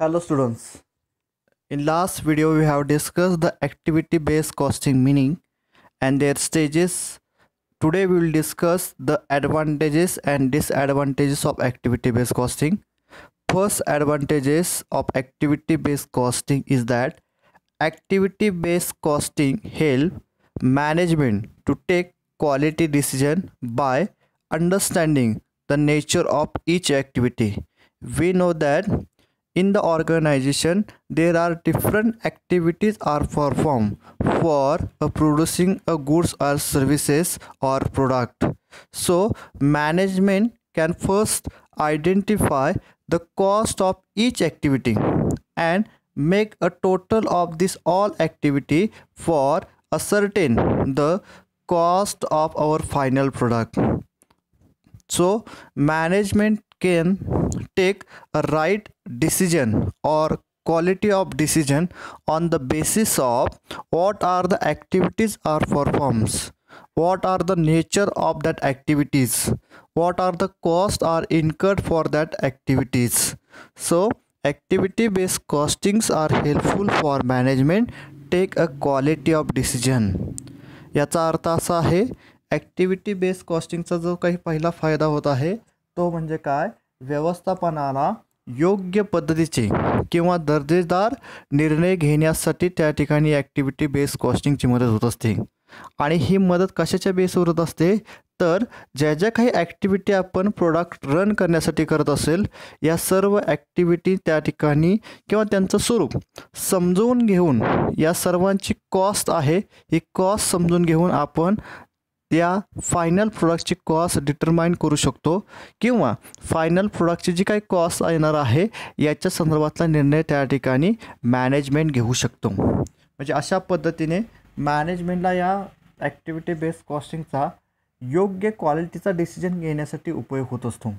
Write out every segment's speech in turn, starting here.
Hello students. In last video we have discussed the activity based costing meaning and their stages. Today we will discuss the advantages and disadvantages of activity based costing. First advantages of activity based costing is that activity based costing help management to take quality decision by understanding the nature of each activity. We know that in the organization there are different activities are performed for producing a goods or services or product. So management can first identify the cost of each activity and make a total of this all activity for ascertain the cost of our final product. So management can take a right decision or quality of decision on the basis of what are the activities are performed, what are the nature of that activities, what are the costs are incurred for that activities. So activity based costings are helpful for management take a quality of decision. याचा अर्थ असा आहे activity based कॉस्टिंगचा जो काही पहिला फायदा होत आहे तो म्हणजे काय, व्यवस्थापनाला योग्य पद्धतीचे किंवा दर्जेदार निर्णय घेण्यासाठी त्या ठिकाणी ॲक्टिव्हिटी बेस्ड कॉस्टिंगची मदत होत असते. आणि ही मदत कशाच्या बेसवर होत असते तर ज्या ज्या काही ॲक्टिव्हिटी आपण प्रोडक्ट रन करण्यासाठी करत असेल या सर्व ॲक्टिव्हिटी त्या ठिकाणी किंवा त्यांचं स्वरूप समजून घेऊन या सर्वांची कॉस्ट आहे ही कॉस्ट समजून घेऊन आपण त्या फायनल प्रोडक्टची कॉस्ट डिटरमाइन करू शकतो किंवा फायनल प्रोडक्टची जी काही कॉस्ट येणार आहे याच्या संदर्भातला निर्णय त्या ठिकाणी मॅनेजमेंट घेऊ शकतो. म्हणजे अशा पद्धतीने मॅनेजमेंटला या ॲक्टिव्हिटी बेस्ड कॉस्टिंगचा योग्य क्वालिटीचा डिसिजन घेण्यासाठी उपयोग होत असतो.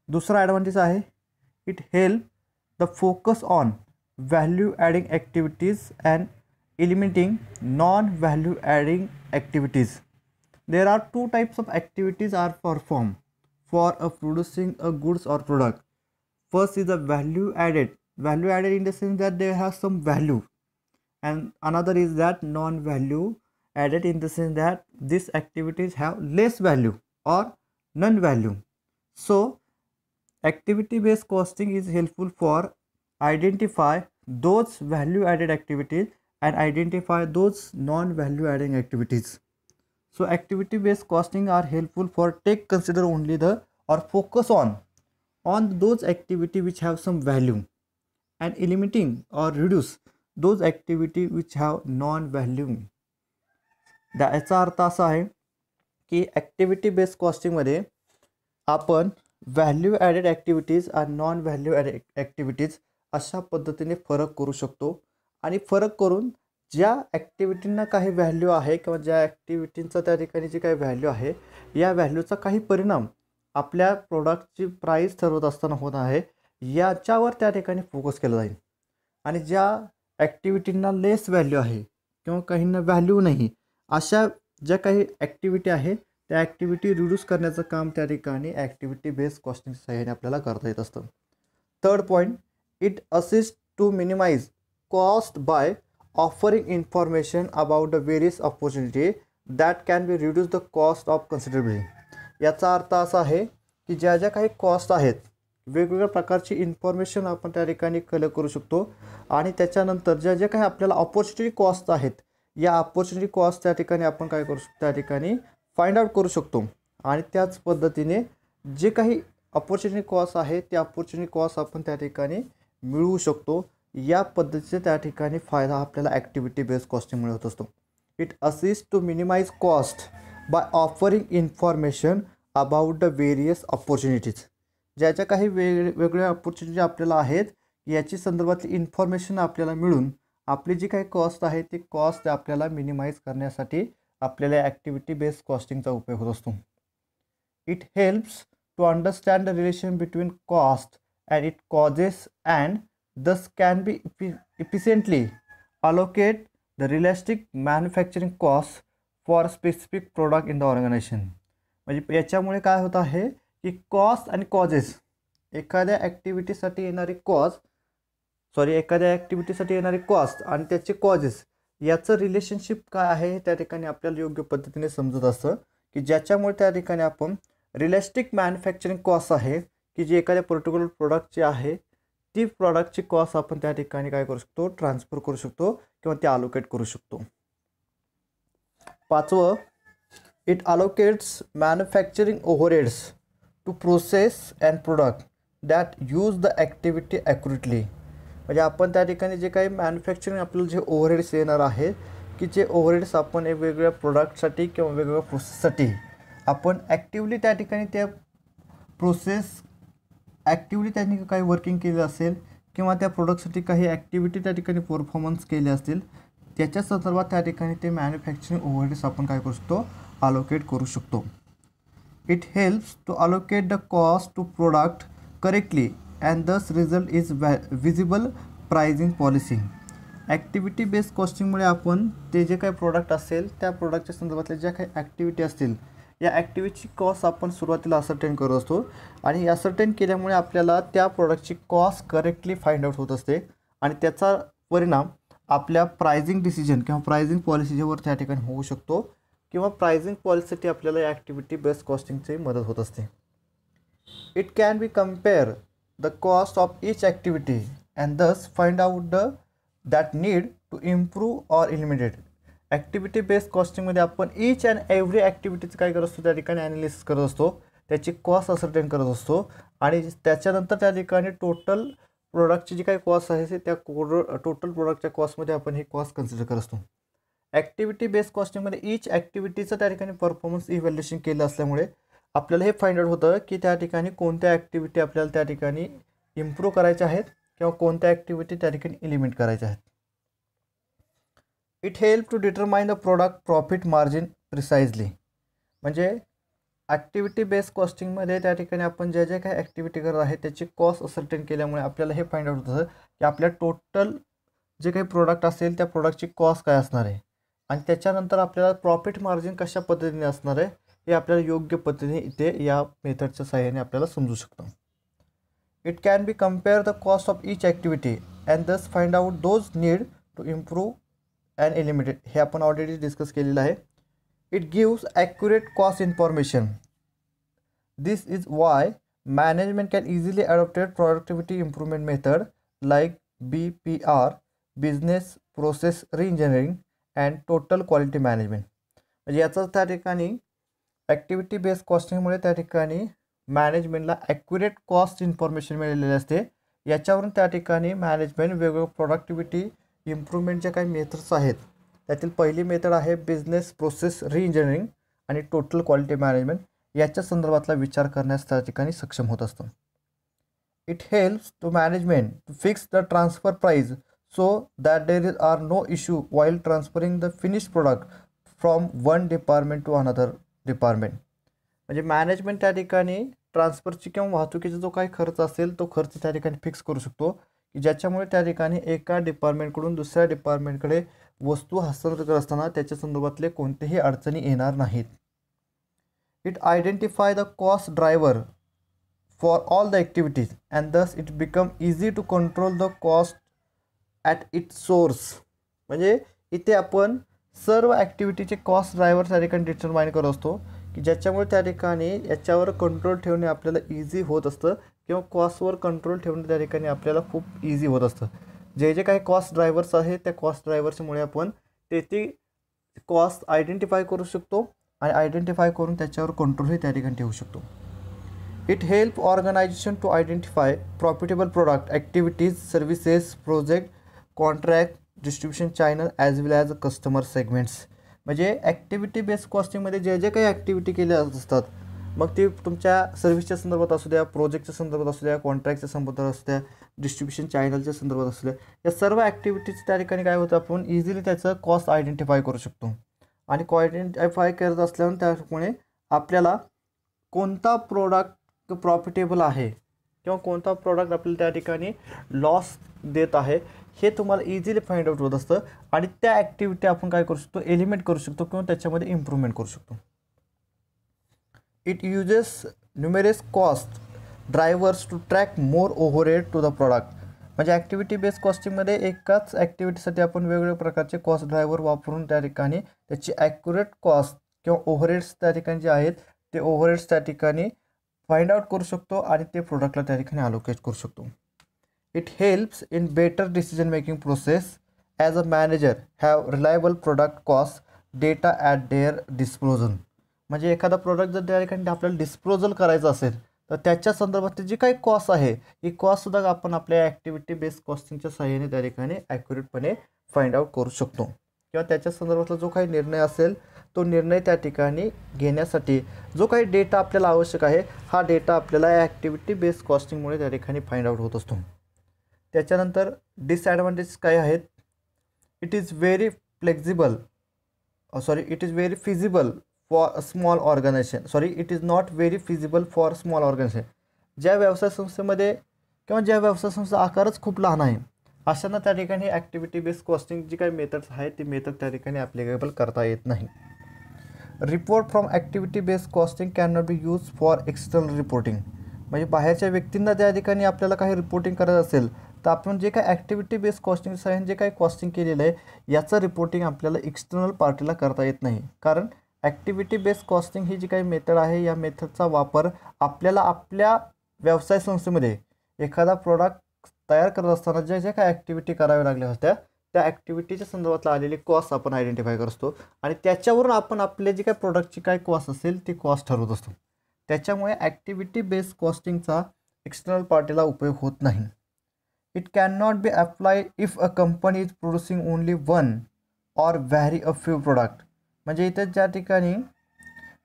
दुसरा ॲडव्हान्टेज आहे it help the focus on value adding activities and eliminating non value adding activities. There are two types of activities are performed for producing a goods or product. First is the value added. Value added in the sense that they have some value, and another is that non-value added in the sense that these activities have less value or none value. So activity based costing is helpful for identify those value added activities and identify those non-value adding activities. So activity based costing are helpful for take consider only the or focus on those activity which have some value and eliminating or reduce those activity which have non value. याचा अर्थ असा आहे की activity based कॉस्टिंगमध्ये आपण value added activities आणि non value added activities अशा पद्धतीने फरक करू शकतो आणि फरक करून ज्या ॲक्टिव्हिटींना काही व्हॅल्यू आहे किंवा ज्या ॲक्टिव्हिटींचा त्या ठिकाणी जी काही व्हॅल्यू आहे या व्हॅल्यूचा काही परिणाम आपल्या प्रोडक्टची प्राईस ठरवत असताना होत आहे याच्यावर त्या ठिकाणी फोकस केला जाईल. आणि ज्या ॲक्टिव्हिटींना लेस व्हॅल्यू आहे किंवा काहींना व्हॅल्यू नाही अशा ज्या काही ॲक्टिव्हिटी आहे त्या ॲक्टिव्हिटी रिड्यूस करण्याचं काम त्या ठिकाणी ॲक्टिव्हिटी बेस्ड कॉस्टिंगच्या सहाय्याने आपल्याला करता येत असतं. Third point it assist to minimise cost by offering information about the various opportunity that can be reduce the cost of considerably. याचा अर्थ असा आहे की ज्या ज्या काही कॉस्ट आहेत वेगवेगळ्या प्रकारची इन्फॉर्मेशन आपण त्या ठिकाणी कलेक्ट करू शकतो आणि त्याच्यानंतर ज्या ज्या काही आपल्याला ऑपॉर्च्युनिटी कॉस्ट आहेत या ऑपॉर्च्युनिटी कॉस्ट त्या ठिकाणी आपण काय करू शकतो त्या ठिकाणी फाइंड आउट करू शकतो आणि त्याच पद्धतीने जे काही ऑपॉर्च्युनिटी कॉस्ट आहे त्या ऑपॉर्च्युनिटी कॉस्ट आपण त्या ठिकाणी मिळवू शकतो. या पद्धतीचे त्या ठिकाणी फायदा आपल्याला ॲक्टिव्हिटी बेस्ड कॉस्टिंगमुळे होत असतो. It assist to minimise cost by offering information about the various opportunities. ज्या ज्या काही वेगवेगळ्या ऑपॉर्च्युनिटी आपल्याला आहेत याची संदर्भातली इन्फॉर्मेशन आपल्याला मिळून आपली जी काही कॉस्ट आहे ती कॉस्ट आपल्याला मिनिमाइज करण्यासाठी आपल्याला ॲक्टिव्हिटी बेस्ड कॉस्टिंगचा उपयोग होत असतो. It helps to understand the relation between cost and it causes and thus can be efficiently allocate the realistic manufacturing cost for specific product in the organization. म्हणजे याच्यामुळे काय होत आहे की कॉस्ट आणि कॉजेस एखाद्या ॲक्टिव्हिटीसाठी येणारी कॉस्ट एखाद्या ॲक्टिव्हिटीसाठी येणारी कॉस्ट आणि त्याचे कॉजेस याचं रिलेशनशिप काय आहे हे त्या ठिकाणी आपल्याला योग्य पद्धतीने समजत असतं, की ज्याच्यामुळे त्या ठिकाणी आपण रिलेस्टिक मॅन्युफॅक्चरिंग कॉस्ट आहे की जी एखाद्या पर्टिक्युलर प्रोडक्टची आहे ती प्रॉडक्टची कॉस्ट आपण त्या ठिकाणी काय करू शकतो, ट्रान्सफर करू शकतो किंवा ती अलोकेट करू शकतो. पाचवं, it allocates manufacturing overheads to process and product that use the activity accurately. म्हणजे आपण त्या ठिकाणी जे काही मॅन्युफॅक्चरिंग आपल्याला जे ओव्हरहेड्स येणार आहेत की जे ओव्हरहेड्स आपण वेगवेगळ्या प्रोडक्टसाठी किंवा वेगवेगळ्या प्रोसेससाठी आपण ॲक्टिवली त्या ठिकाणी त्या प्रोसेस ॲक्टिवली त्यांनी काही वर्किंग केलं असेल किंवा त्या प्रोडक्टसाठी काही ॲक्टिव्हिटी त्या ठिकाणी परफॉर्मन्स केले असतील त्याच्या संदर्भात त्या ठिकाणी ते मॅन्युफॅक्चरिंग ओव्हरहेड्स आपण काय करू शकतो, अलोकेट करू शकतो. It helps to allocate the cost to product correctly and thus result is visible pricing policy. Activity based कॉस्टिंगमुळे आपण ते जे काही प्रोडक्ट असेल त्या प्रोडक्टच्या संदर्भातल्या ज्या काही ॲक्टिव्हिटी असतील या ॲक्टिव्हिटीची कॉस्ट आपण सुरुवातीला असर्टेन करत असतो आणि असर्टेन केल्यामुळे आपल्याला त्या प्रोडक्टची कॉस्ट करेक्टली फाइंड आउट होत असते आणि त्याचा परिणाम आपल्या प्राइसिंग डिसिजन किंवा प्राइसिंग पॉलिसीवर त्या ठिकाणी होऊ शकतो किंवा प्राइसिंग पॉलिसीसाठी आपल्याला या ॲक्टिव्हिटी बेस्ड कॉस्टिंगची मदत होत असते. It can be compare the cost of each activity and thus find out that need to improve or eliminate. Activity based कॉस्टिंगमध्ये आपण ईच अँड एव्हरी ॲक्टिव्हिटीचं काय करत असतो, त्या ठिकाणी ॲनालिसिस करत असतो, त्याची कॉस्ट असर्टेन करत असतो आणि त्याच्यानंतर त्या ठिकाणी टोटल प्रोडक्टची जी काही कॉस्ट आहे त्या टोटल प्रोडक्टच्या कॉस्टमध्ये आपण ही कॉस्ट कन्सिडर करत असतो. ॲक्टिव्हिटी बेस्ड कॉस्टिंगमध्ये ईच ॲक्टिव्हिटीचं त्या ठिकाणी परफॉर्मन्स इव्हॅल्युएशन केलं असल्यामुळे आपल्याला हे फाइंड आउट होतं की त्या ठिकाणी कोणत्या ॲक्टिव्हिटी आपल्याला त्या ठिकाणी इम्प्रूव्ह करायच्या आहेत किंवा कोणत्या ॲक्टिव्हिटी त्या ठिकाणी एलिमिनेट करायच्या आहेत. It help to determine the product profit margin precisely. म्हणजे ॲक्टिव्हिटी बेस्ड कॉस्टिंगमध्ये त्या ठिकाणी आपण जे जे काही ॲक्टिव्हिटी करत आहे त्याची कॉस्ट असर्टेन केल्यामुळे आपल्याला हे फाइंड आउट होतं की आपल्या टोटल जे काही प्रोडक्ट असेल त्या प्रोडक्टची कॉस्ट काय असणार आहे आणि त्याच्यानंतर आपल्याला प्रॉफिट मार्जिन कशा पद्धतीने असणार आहे हे आपल्याला योग्य पद्धतीने इथे या मेथडच्या सहाय्याने आपल्याला समजू शकतं. It can be compare the cost of each activity and thus find out those need to improve and eliminate. हे आपण ऑलरेडी डिस्कस केलेलं आहे. It gives accurate cost information. This is why management can easily adopted productivity improvement method like BPR, business process reengineering and total quality management. म्हणजे याचं त्या ठिकाणी activity based कॉस्टिंगमुळे त्या ठिकाणी मॅनेजमेंटला ॲक्युरेट कॉस्ट इन्फॉर्मेशन मिळालेली असते. याच्यावरून त्या ठिकाणी मॅनेजमेंट वेगवेगळं प्रोडक्टिव्हिटी इम्प्रूव्हमेंटच्या काही मेथड्स आहेत त्यातील पहिली मेथड आहे बिझनेस प्रोसेस रिइंजिनिअरिंग आणि टोटल क्वालिटी मॅनेजमेंट. याच्या संदर्भातला विचार करण्यास त्या ठिकाणी सक्षम होत असतं. It helps to management to fix the transfer price so that there are no issue while transferring the finish product from one department to another department. म्हणजे मॅनेजमेंट त्या ठिकाणी ट्रान्सफरची किंवा वाहतुकीचा जो काही खर्च असेल तो खर्च त्या ठिकाणी फिक्स करू शकतो की ज्याच्यामुळे त्या ठिकाणी एका डिपार्टमेंटकडून दुसऱ्या डिपार्टमेंटकडे वस्तू हस्तांतरित करत असताना त्याच्या संदर्भातले कोणतेही अडचणी येणार नाहीत. It identify the cost driver for all the activities and thus it become easy to control the cost at its source. म्हणजे इथे आपण सर्व ॲक्टिव्हिटीचे कॉस्ट ड्रायव्हर त्या ठिकाणी डिटरमाइन करत असतो की ज्याच्यामुळे त्या ठिकाणी याच्यावर कंट्रोल ठेवणे आपल्याला इझी होत असतं किंवा कॉस्टवर कंट्रोल ठेवणे त्या ठिकाणी आपल्याला खूप इझी होत असतं. जे जे काही कॉस्ट ड्रायव्हर्स आहेत त्या कॉस्ट ड्रायव्हर्समुळे आपण ते कॉस्ट आयडेंटिफाय करू शकतो आणि आयडेंटिफाय करून त्याच्यावर कंट्रोलही त्या ठिकाणी ठेवू शकतो. It help organisation to identify profitable product activities services project contract distribution channel as well as customer segments. म्हणजे ॲक्टिव्हिटी बेस्ड कॉस्टिंगमध्ये जे जे काही ॲक्टिव्हिटी केल्या असतात मग ती तुमच्या सर्व्हिसच्या संदर्भात असू द्या, प्रोजेक्टच्या संदर्भात असू द्या, कॉन्ट्रॅक्टच्या संदर्भात असू द्या, डिस्ट्रीब्युशन चॅनलच्या संदर्भात असू द्या, या सर्व ॲक्टिव्हिटीज त्या ठिकाणी काय होतं आपण इझिली त्याचं कॉस्ट आयडेंटिफाय करू शकतो आणि आयडेंटिफाय करत असल्यामुळे त्यामुळे आपल्याला कोणता प्रोडक्ट प्रॉफिटेबल आहे किंवा कोणता प्रोडक्ट आपल्याला त्या ठिकाणी लॉस देत आहे हे तुम्हाला इझिली फाइंड आउट होत असतं आणि त्या ॲक्टिव्हिटी आपण काय करू शकतो, एलिमिनेट करू शकतो किंवा त्याच्यामध्ये इम्प्रूव्हमेंट करू शकतो. It uses numerous cost drivers to track more overhead to the product. म्हणजे ॲक्टिव्हिटी बेस्ड कॉस्टिंगमध्ये एकाच ॲक्टिव्हिटीसाठी आपण वेगवेगळ्या प्रकारचे कॉस्ट ड्रायव्हर वापरून त्या ठिकाणी त्याची ॲक्युरेट कॉस्ट किंवा ओव्हरहेड्स त्या ठिकाणी जे आहेत ते ओव्हरहेड्स त्या ठिकाणी फाइंड आउट करू शकतो आणि ते प्रोडक्टला त्या ठिकाणी अलोकेट करू शकतो. It helps in better decision making process as a manager have reliable product cost data at there disposal. म्हणजे एखादा प्रोडक्ट जर त्या ठिकाणी आपल्याला डिस्पोजल करायचं असेल तर त्याच्या संदर्भात जी काही कॉस्ट आहे ही कॉस्टसुद्धा आपण आपल्या ॲक्टिव्हिटी बेस्ड कॉस्टिंगच्या सहाय्याने त्या ठिकाणी ॲक्युरेटपणे फाइंड आउट करू शकतो किंवा त्याच्या संदर्भातला जो काही निर्णय असेल तो निर्णय त्या ठिकाणी घेण्यासाठी जो काही डेटा आपल्याला आवश्यक आहे हा डेटा आपल्याला ॲक्टिव्हिटी बेस्ड कॉस्टिंगमुळे त्या ठिकाणी फाइंड आउट होत असतो. त्याच्यानंतर डिसॲडव्हान्टेज काय आहेत? It is very feasible for small organisation it is not very feasible for small organisation. ज्या व्यवसाय संस्थेमध्ये किंवा ज्या व्यवसाय संस्थेचा आकारच खूप लहान आहे अशांना त्या ठिकाणी ॲक्टिव्हिटी बेस्ड कॉस्टिंग जी काही मेथड्स आहेत ती मेथड त्या ठिकाणी ॲप्लिकेबल करता येत नाही. Report from activity based costing can not be use for external reporting. म्हणजे बाहेरच्या व्यक्तींना त्या ठिकाणी आपल्याला काही रिपोर्टिंग करायचं असेल तर आपण जे काही ॲक्टिव्हिटी बेस्ड कॉस्टिंग जे काही कॉस्टिंग केलेलं आहे याचं रिपोर्टिंग आपल्याला एक्सटर्नल पार्टीला करता येत नाही. कारण ॲक्टिव्हिटी बेस्ड कॉस्टिंग ही जी काही मेथड आहे या मेथडचा वापर आपल्याला आपल्या व्यवसाय संस्थेमध्ये एखादा प्रोडक्ट तयार करत असताना ज्या ज्या काही ॲक्टिव्हिटी कराव्या लागल्या होत्या त्या ॲक्टिव्हिटीच्या संदर्भातला आलेली कॉस्ट आपण आयडेंटिफाय करत असतो आणि त्याच्यावरून आपण आपले जी काही प्रोडक्टची काय कॉस्ट असेल ती कॉस्ट ठरवत असतो. त्याच्यामुळे ॲक्टिव्हिटी बेस्ड कॉस्टिंगचा एक्सटर्नल पार्टीला उपयोग होत नाही. It can not be applied if a company is producing only one or very a few product. म्हणजे इथे ज्या ठिकाणी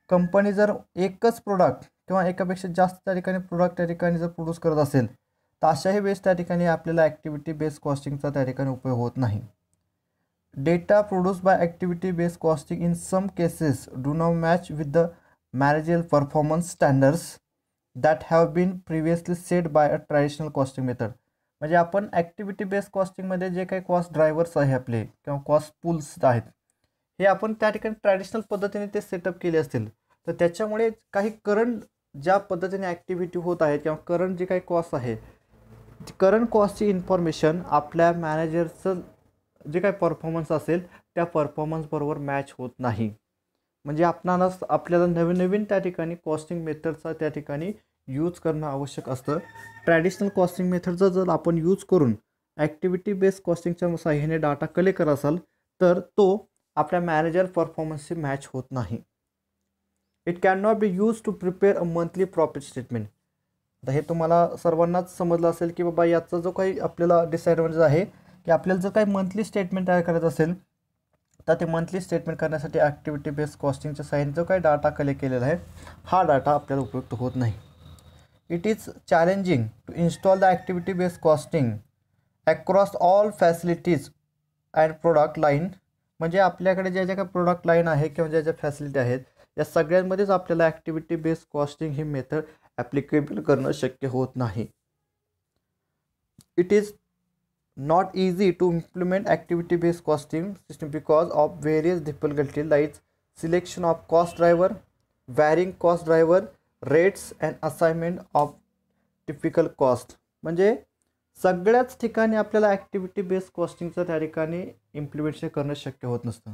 कंपनी जर एकच प्रोडक्ट किंवा एकापेक्षा जास्त त्या ठिकाणी प्रोडक्ट त्या ठिकाणी जर प्रोड्यूस करत असेल तर अशाही वेळेस त्या ठिकाणी आपल्याला ॲक्टिव्हिटी बेस्ड कॉस्टिंगचा त्या ठिकाणी उपयोग होत नाही. Data produce by activity based costing in some cases do not match with the managerial performance standards that have been previously set by a traditional costing method. म्हणजे आपण ॲक्टिव्हिटी बेस्ड कॉस्टिंगमध्ये जे काही कॉस्ट ड्रायव्हर्स आहे आपले किंवा cost pools आहेत हे आपण त्या ठिकाणी ट्रॅडिशनल पद्धतीने ते सेटअप केले असतील तर त्याच्यामुळे काही करंट ज्या पद्धतीने ॲक्टिव्हिटी होत आहेत किंवा करंट जे काही कॉस्ट आहे करंट कॉस्टची इन्फॉर्मेशन आपल्या मॅनेजरचं जे काही परफॉर्मन्स असेल त्या परफॉर्मन्सबरोबर मॅच होत नाही. म्हणजे आपल्याला नवीन नवीन त्या ठिकाणी कॉस्टिंग मेथडचा त्या ठिकाणी यूज करणं आवश्यक असतं. ट्रॅडिशनल कॉस्टिंग मेथडचा जर आपण यूज करून ॲक्टिव्हिटी बेस्ड कॉस्टिंगच्या सहाय्याने डाटा कलेक्ट करत असाल तर तो आपल्या मॅनेजर परफॉर्मन्सशी मॅच होत नाही. It can not be use to prepare a monthly profit statement. आता हे तुम्हाला सर्वांनाच समजलं असेल की बाबा याचा जो काही आपल्याला डिसॲडव्हान्टेज आहे की आपल्याला जर काही मंथली स्टेटमेंट तयार करायचं असेल तर ते मंथली स्टेटमेंट करण्यासाठी ॲक्टिव्हिटी बेस्ड कॉस्टिंगच्या सहाय्याने जो काही डाटा कलेक्ट केलेला आहे हा डाटा आपल्याला उपयुक्त होत नाही. It is challenging to install the activity based costing across all facilities and product line. म्हणजे आपल्याकडे ज्या ज्या काही प्रोडक्ट लाईन आहे किंवा ज्या ज्या फॅसिलिटी आहेत या सगळ्यांमध्येच आपल्याला ॲक्टिव्हिटी बेस्ड कॉस्टिंग ही मेथड ॲप्लिकेबल करणं शक्य होत नाही. It is not easy to implement activity based costing system because of various difficulties like selection of cost driver, varying cost driver rates and assignment of typical cost. म्हणजे सगळ्याच ठिकाणी आपल्याला activity based कॉस्टिंगचं त्या ठिकाणी इम्प्लिमेंटेशन करणं शक्य होत नसतं.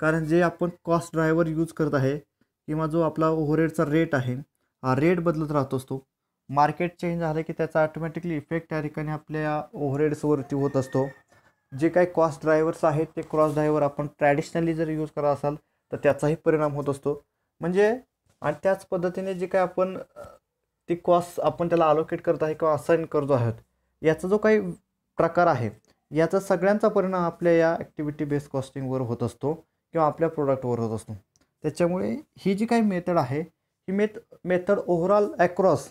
कारण जे आपण कॉस्ट ड्रायव्हर यूज करत आहे किंवा जो आपला ओव्हरहेडचा रेट आहे हा रेट बदलत राहत असतो. मार्केट चेंज झालं की त्याचा ऑटोमॅटिकली इफेक्ट त्या ठिकाणी आपल्या ओव्हरहेड्सवरती होत असतो. जे काही कॉस्ट ड्रायव्हर्स आहेत ते कॉस्ट ड्रायव्हर आपण ट्रॅडिशनली जर यूज करत असाल तर त्याचाही परिणाम होत असतो. म्हणजे आणि त्याच पद्धतीने जे काही आपण ती कॉस्ट आपण त्याला अलोकेट करत आहे किंवा असाइन करतो आहोत याचा जो काही प्रकार आहे याचा सगळ्यांचा परिणाम आपल्या या ॲक्टिव्हिटी बेस्ड कॉस्टिंगवर होत असतो किंवा आपल्या प्रोडक्टवर होत असतो. त्याच्यामुळे ही जी काही मेथड आहे ही मेथड ओव्हरऑल अक्रॉस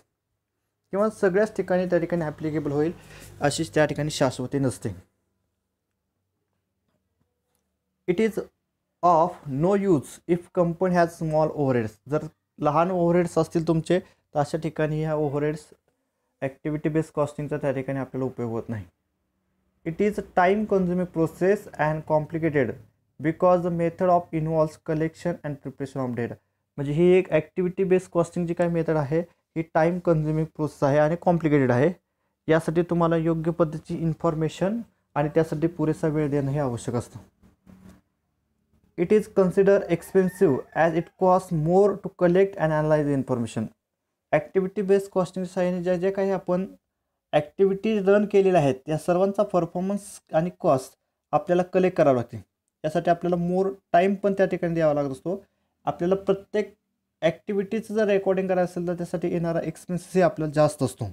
किंवा सगळ्याच ठिकाणी त्या ठिकाणी ॲप्लिकेबल होईल अशीच त्या ठिकाणी शाश्वती नसते. It is of no use if company has small overheads. जर लहान ओव्हरहेड्स असतील तुमचे तर अशा ठिकाणी ह्या ओव्हरहेड्स ॲक्टिव्हिटी बेस्ड कॉस्टिंगचा त्या ठिकाणी आपल्याला उपयोग होत नाही. It is time consuming process and complicated because the method of involves collection and preparation of data. म्हणजे ही एक ॲक्टिव्हिटी बेस्ड कॉस्टिंग जी काही मेथड आहे ही टाईम कन्झ्युमिंग प्रोसेस आहे आणि कॉम्प्लिकेटेड आहे. यासाठी तुम्हाला योग्य पद्धतीची इन्फॉर्मेशन आणि त्यासाठी पुरेसा वेळ देणं हे आवश्यक असतं. It is consider expensive as it cost more to collect and analyse information. Activity based कॉस्टिंगच्या सहाय्याने ज्या ज्या काही आपण ॲक्टिव्हिटीज रन केलेल्या आहेत त्या सर्वांचा परफॉर्मन्स आणि कॉस्ट आपल्याला कलेक्ट करावं लागते. यासाठी आपल्याला मोर टाईम पण त्या ठिकाणी द्यावा लागत असतो. आपल्याला प्रत्येक ॲक्टिव्हिटीचं जर रेकॉर्डिंग करायचं असेल तर त्यासाठी येणारा एक्सपेन्सेसही आपल्याला जास्त असतो.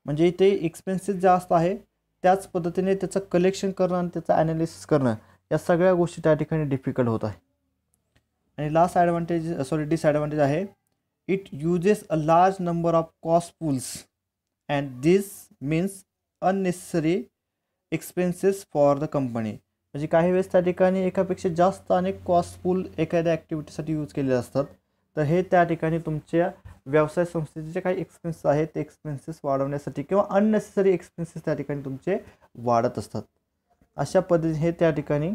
म्हणजे इथे एक्सपेन्सेस जास्त आहे, त्याच पद्धतीने त्याचं कलेक्शन करणं आणि त्याचं ॲनालिसिस करणं या सगळ्या गोष्टी त्या ठिकाणी डिफिकल्ट होत आहे. आणि लास्ट डिसॲडव्हान्टेज आहे, it uses a large number of cost pools and this means unnecessary expenses for the company. म्हणजे काही वेळेस त्या ठिकाणी एकापेक्षा जास्त अनेक कॉस्ट पूल एखाद्या ॲक्टिव्हिटीसाठी यूज केलेले असतात. तर हे त्या ठिकाणी तुमच्या व्यवसाय संस्थेचे जे काही एक्सपेन्सेस आहेत ते एक्सपेन्सेस वाढवण्यासाठी किंवा अननेसेसरी एक्सपेन्सेस त्या ठिकाणी तुमचे वाढत असतात. अशा पद्धतीने हे त्या ठिकाणी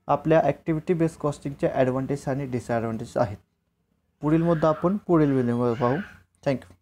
आपल्या ॲक्टिव्हिटी बेस्ड कॉस्टिंगचे ॲडव्हान्टेज आणि डिसॲडव्हान्टेज आहेत. पुढील मुद्दा आपण पुढील व्हिडिओमध्ये पाहू. थँक्यू.